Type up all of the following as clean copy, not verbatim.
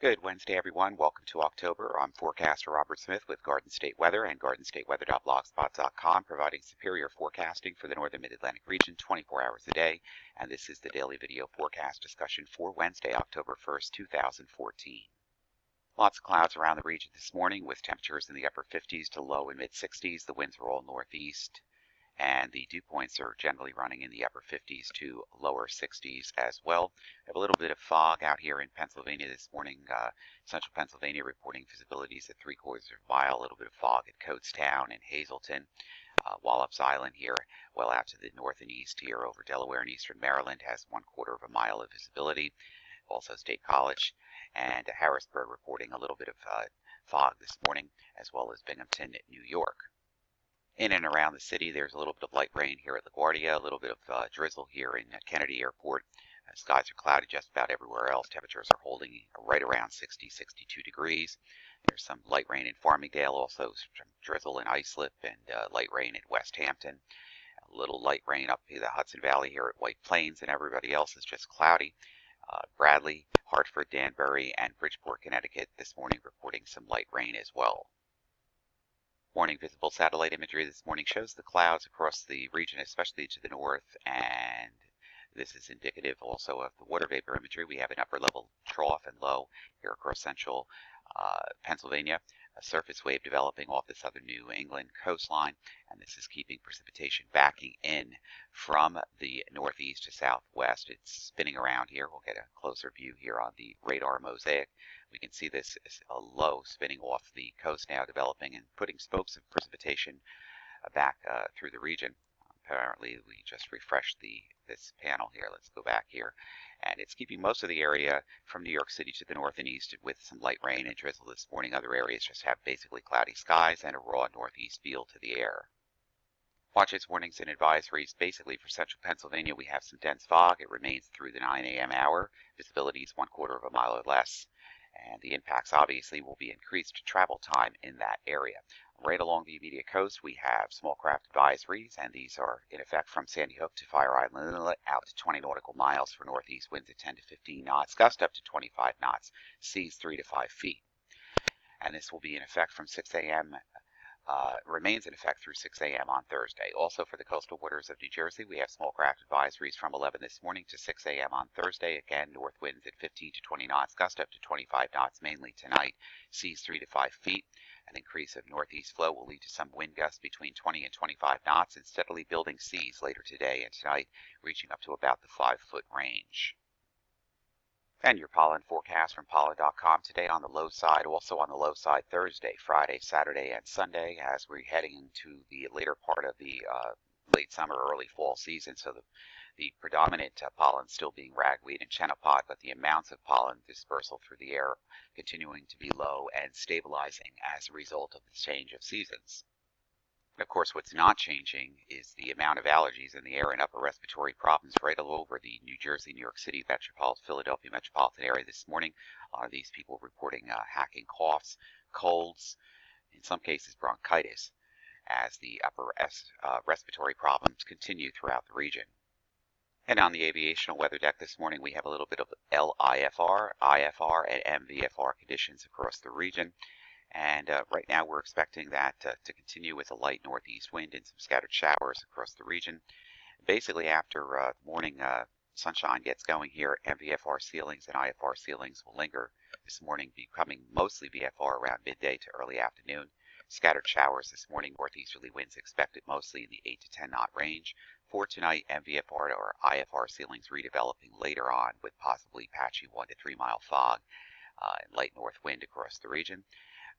Good Wednesday, everyone. Welcome to October. I'm forecaster Robert Smith with Garden State Weather and GardenStateWeather.blogspot.com, providing superior forecasting for the northern mid-Atlantic region 24 hours a day. And this is the daily video forecast discussion for Wednesday, October 1st, 2014. Lots of clouds around the region this morning with temperatures in the upper 50s to low and mid 60s. The winds are all northeast, and the dew points are generally running in the upper 50s to lower 60s as well. We have a little bit of fog out here in Pennsylvania this morning. Central Pennsylvania reporting visibilities at 3/4 of a mile. A little bit of fog at Coatstown and Hazleton. Wallops Island here, well out to the north and east here over Delaware and eastern Maryland, has 1/4 of a mile of visibility. Also State College and Harrisburg reporting a little bit of fog this morning, as well as Binghamton, New York. In and around the city, there's a little bit of light rain here at LaGuardia, a little bit of drizzle here in Kennedy Airport. Skies are cloudy just about everywhere else. Temperatures are holding right around 60, 62 degrees. There's some light rain in Farmingdale, also some drizzle in Islip, and light rain in West Hampton. A little light rain up in the Hudson Valley here at White Plains, and everybody else is just cloudy. Bradley, Hartford, Danbury, and Bridgeport, Connecticut this morning reporting some light rain as well. Morning visible satellite imagery this morning shows the clouds across the region, especially to the north, and this is indicative also of the water vapor imagery. We have an upper level trough and low here across central Pennsylvania, a surface wave developing off the southern New England coastline, and this is keeping precipitation backing in from the northeast to southwest. It's spinning around here. We'll get a closer view here on the radar mosaic. We can see this is a low spinning off the coast now, developing and putting spokes of precipitation back through the region. Apparently, we just refreshed this panel here. Let's go back here. And it's keeping most of the area from New York City to the north and east with some light rain and drizzle this morning. Other areas just have basically cloudy skies and a raw northeast feel to the air. Watches, warnings, and advisories. Basically, for central Pennsylvania, we have some dense fog. It remains through the 9 a.m. hour. Visibility is 1/4 of a mile or less. And the impacts obviously will be increased travel time in that area. Right along the immediate coast, we have small craft advisories, and these are in effect from Sandy Hook to Fire Island Inlet out to 20 nautical miles for northeast winds at 10 to 15 knots, gust up to 25 knots, seas 3 to 5 feet. And this will be in effect from 6 a.m. Remains in effect through 6 a.m. on Thursday. Also for the coastal waters of New Jersey, we have small craft advisories from 11 this morning to 6 a.m. on Thursday. Again, north winds at 15 to 20 knots, gust up to 25 knots mainly tonight, seas 3 to 5 feet. An increase of northeast flow will lead to some wind gusts between 20 and 25 knots and steadily building seas later today and tonight, reaching up to about the 5-foot range. And your pollen forecast from pollen.com today on the low side, also on the low side Thursday, Friday, Saturday, and Sunday as we're heading into the later part of the late summer, early fall season. So the predominant pollen still being ragweed and chenopod, but the amounts of pollen dispersal through the air continuing to be low and stabilizing as a result of the change of seasons. Of course, what's not changing is the amount of allergies in the air and upper respiratory problems right all over the New Jersey, New York City, Philadelphia metropolitan area this morning. A lot of these people reporting hacking coughs, colds, in some cases bronchitis, as the upper respiratory problems continue throughout the region. And on the aviational weather deck this morning, we have a little bit of LIFR, IFR, and MVFR conditions across the region. And right now we're expecting that to continue with a light northeast wind and some scattered showers across the region. Basically, after morning sunshine gets going here, MVFR ceilings and IFR ceilings will linger this morning, becoming mostly VFR around midday to early afternoon. Scattered showers this morning, northeasterly winds expected mostly in the 8 to 10 knot range. For tonight, MVFR or IFR ceilings redeveloping later on with possibly patchy 1 to 3 mile fog and light north wind across the region.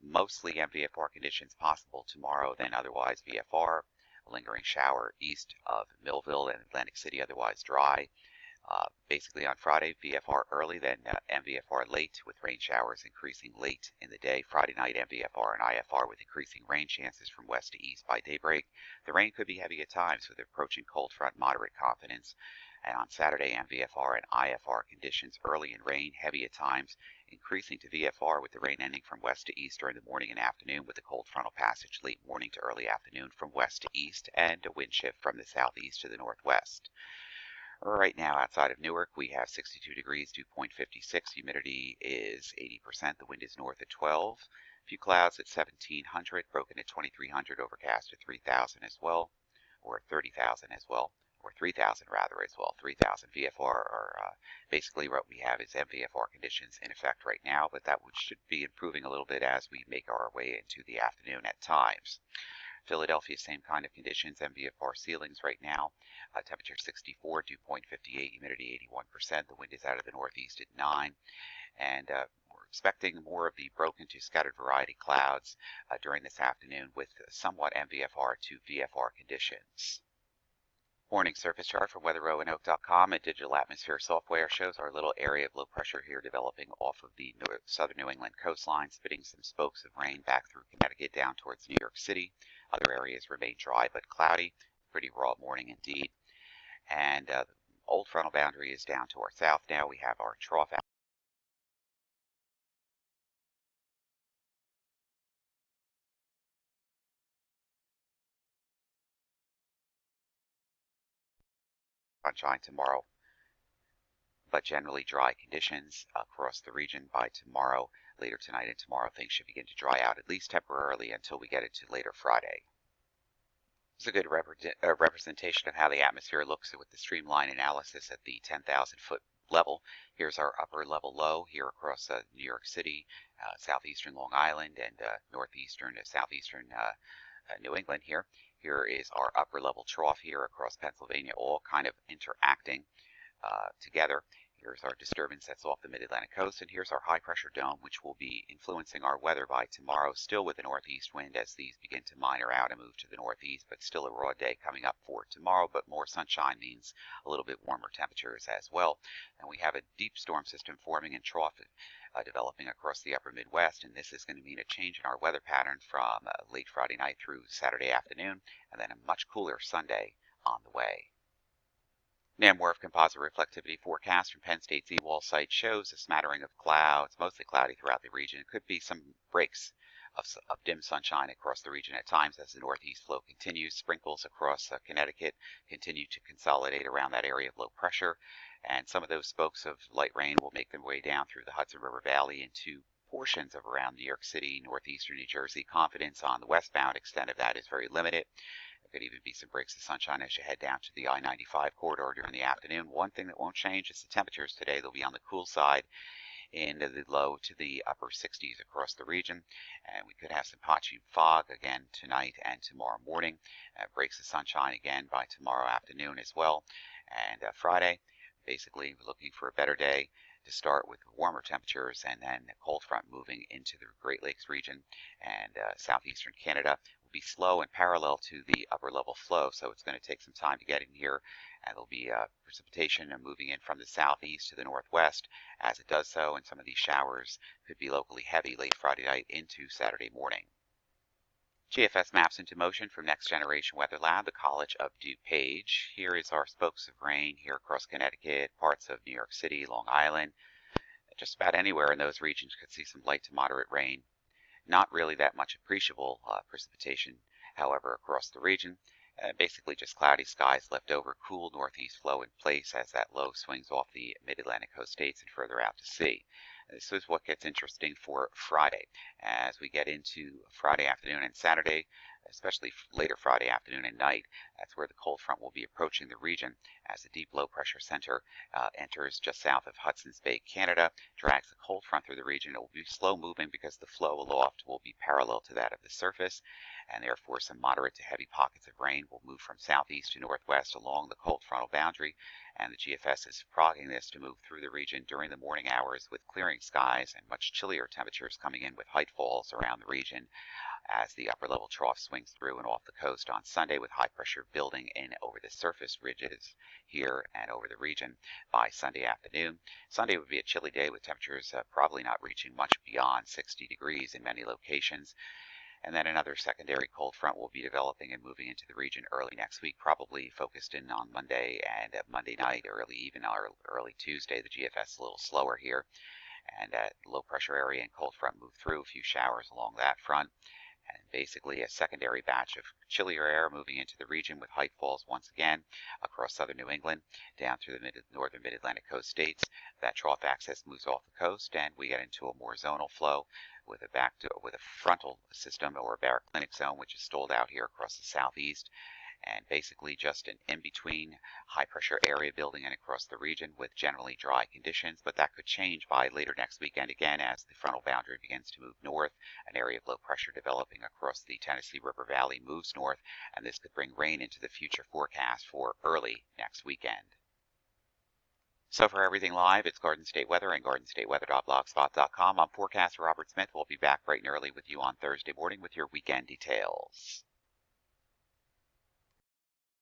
Mostly MVFR conditions possible tomorrow, then otherwise VFR. A lingering shower east of Millville and Atlantic City, otherwise dry. Basically on Friday, VFR early, then MVFR late, with rain showers increasing late in the day. Friday night, MVFR and IFR with increasing rain chances from west to east by daybreak. The rain could be heavy at times with approaching cold front, moderate confidence. And on Saturday, MVFR and IFR conditions early in rain, heavy at times, increasing to VFR with the rain ending from west to east during the morning and afternoon with a cold frontal passage late morning to early afternoon from west to east and a wind shift from the southeast to the northwest. Right now outside of Newark, we have 62 degrees, dew point 56, humidity is 80%, the wind is north at 12, a few clouds at 1700, broken at 2300, overcast at 3000 as well, or 30,000 as well, or 3,000 rather as well. 3,000 VFR, or basically what we have is MVFR conditions in effect right now, but that should be improving a little bit as we make our way into the afternoon at times. Philadelphia, same kind of conditions, MVFR ceilings right now. Temperature 64, dew point 58, humidity 81%. The wind is out of the northeast at 9. And we're expecting more of the broken to scattered variety clouds during this afternoon with somewhat MVFR to VFR conditions. Morning surface chart from weatherONoak.com and digital atmosphere software shows our little area of low pressure here developing off of the southern New England coastline, spitting some spokes of rain back through Connecticut down towards New York City. Other areas remain dry but cloudy. Pretty raw morning indeed. And the old frontal boundary is down to our south now. We have our trough sunshine tomorrow, but generally dry conditions across the region by tomorrow. Later tonight and tomorrow, things should begin to dry out, at least temporarily, until we get into later Friday. This is a good representation of how the atmosphere looks with the streamline analysis at the 10,000 foot level. Here's our upper level low here across New York City, southeastern Long Island, and northeastern to southeastern New England here. Here is our upper level trough here across Pennsylvania, all kind of interacting together. Here's our disturbance that's off the mid-Atlantic coast, and here's our high-pressure dome, which will be influencing our weather by tomorrow, still with a northeast wind as these begin to minor out and move to the northeast, but still a raw day coming up for tomorrow, but more sunshine means a little bit warmer temperatures as well. And we have a deep storm system forming in trough developing across the upper Midwest, and this is going to mean a change in our weather pattern from late Friday night through Saturday afternoon, and then a much cooler Sunday on the way. NAMWRF composite reflectivity forecast from Penn State's eWall site shows a smattering of clouds, mostly cloudy throughout the region. It could be some breaks of dim sunshine across the region at times as the northeast flow continues. Sprinkles across Connecticut continue to consolidate around that area of low pressure, and some of those spokes of light rain will make their way down through the Hudson River Valley into portions of around New York City, northeastern New Jersey. Confidence on the westbound extent of that is very limited. There could even be some breaks of sunshine as you head down to the I-95 corridor during the afternoon. One thing that won't change is the temperatures today. They'll be on the cool side in the low to the upper 60s across the region, and we could have some patchy fog again tonight and tomorrow morning. Breaks of sunshine again by tomorrow afternoon as well. And Friday, basically we're looking for a better day to start with warmer temperatures, and then a cold front moving into the Great Lakes region and southeastern Canada will be slow and parallel to the upper level flow, so it's going to take some time to get in here, and there'll be precipitation moving in from the southeast to the northwest as it does so, and some of these showers could be locally heavy late Friday night into Saturday morning. GFS maps into motion from Next Generation Weather Lab, the College of DuPage. Here is our spokes of rain here across Connecticut, parts of New York City, Long Island. Just about anywhere in those regions could see some light to moderate rain. Not really that much appreciable precipitation, however, across the region. Basically just cloudy skies left over, cool northeast flow in place as that low swings off the mid-Atlantic coast states and further out to sea. This is what gets interesting for Friday. As we get into Friday afternoon and Saturday, especially later Friday afternoon and night, that's where the cold front will be approaching the region as the deep low pressure center enters just south of Hudson's Bay, Canada, drags the cold front through the region. It will be slow moving because the flow aloft will be parallel to that of the surface, and therefore some moderate to heavy pockets of rain will move from southeast to northwest along the cold frontal boundary, and the GFS is progging this to move through the region during the morning hours with clearing skies and much chillier temperatures coming in with height falls around the region as the upper level trough swings through and off the coast on Sunday, with high pressure building in over the surface ridges here and over the region by Sunday afternoon. Sunday would be a chilly day with temperatures probably not reaching much beyond 60 degrees in many locations. And then another secondary cold front will be developing and moving into the region early next week, probably focused in on Monday and Monday night, early Tuesday. The GFS a little slower here, and low pressure area and cold front move through, a few showers along that front, and basically a secondary batch of chillier air moving into the region with height falls once again across southern New England down through the northern mid-Atlantic coast states. That trough axis moves off the coast, and we get into a more zonal flow with a frontal system or a baroclinic zone, which is stalled out here across the southeast, and basically just an in-between high pressure area building in across the region with generally dry conditions, but that could change by later next weekend again as the frontal boundary begins to move north. An area of low pressure developing across the Tennessee River Valley moves north, and this could bring rain into the future forecast for early next weekend. So for everything live, it's Garden State Weather and GardenStateWeather.blogspot.com. I'm forecaster Robert Smith. We'll be back bright and early with you on Thursday morning with your weekend details.